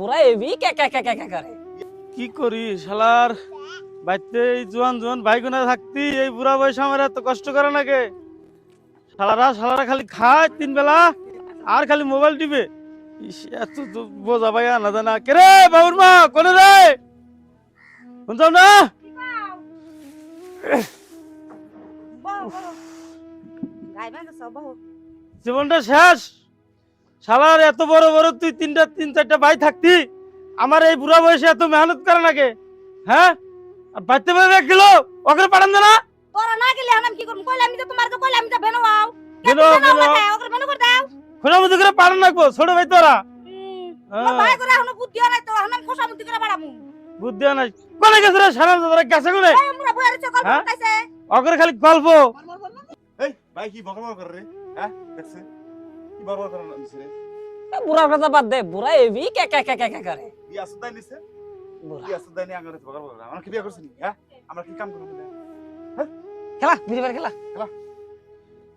পুরা এবি কে কে কে কে কে করে কি করি শালার বাইতে এই জোয়ান জোয়ান ভাইগুনা থাকতি এই বুড়া বয়সে আমার এত কষ্ট করে নাকি শালারা খালি খায় 3 বেলা আর খালি মোবাইল টিপে এত তো বোঝা ভাই আনা জানা কে রে বাবুর মা কোনে রে শুনতাম না জীবনটা শেষ শালার এত বড় বড় তুই তিন চারটা ভাই থাকতি আমার এই বুড়া বয়সে এত মেহনত করে নাকি হ্যাঁ আর বাইতে ভাই গেল ওকে পাঠান না তোরা না গেলে আমি কি করব কইলে আমি তো তোমার তো কইলে আমি তো বেনওয়াও বেনো ওকে বেনো করে দাও খোলা মতো করে পাঠান রাখবো ছোট ভাই তোরা আমার ভাই করে এখনো বুদ্ধি হয় নাই তো এখন আমি খোসামতি করে বাড়ামু বুদ্ধি নাই কোনে গেছে রে সারা তোরা গেছে কোনে এই আমরা বইয়ারে চকল করতেছে ওকে খালি গল্প এই ভাই কি বকবক করে রে হ্যাঁ দেখছে কি বকবক করে নিছে রে বুড়া কথা বাদ দে বুড়া এবি কে কে কে কে করে বিয়া সুদাই নিছে বুড়া বিয়া সুদাই নি আঙ্গারে বকবক করে আমরা কি বিয়া করছিনি হ্যাঁ আমরা কি কাম করব খেলা বিরিবার খেলা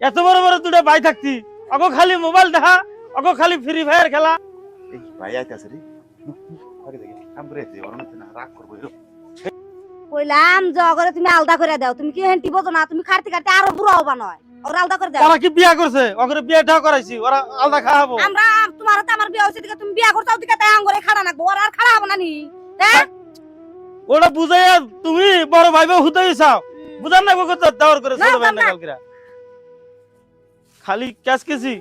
এত বড় বড় দুটো ভাই থাকতি ওকে খালি মোবাইল দেখা ওকে খালি ফ্রি ফায়ার খেলা এই ভাই আইতাছে রে আগে দেখি কাম করে দে ওর মধ্যে না রাগ করব কইলাম জগরে তুমি আলদা করে দাও তুমি কি হেন্টি বোঝো না তুমি খাড়তে খাড়তে আরো বুড়া হবা নয় ওরা আলদা করে দাও ওরা কি বিয়া করছে ওকে বিয়াটা করাইছি ওরা আলাদা খাওয়াবো আমরা তোমার হাতে আমার বিয়ে হইছে দিকে তুমি বিয়া করছাও দিকে তাই আঙ্গরে খাড়া নাকবো ওরা আর খাড়া হবো না নি হ্যাঁ ওটা বুঝাইয়া তুমি বড় ভাই বউ হুতাই চাও বুঝান না কত দাওয়ার করে ছোট ভাই না কালকেরা খালি ক্যাশ কেছি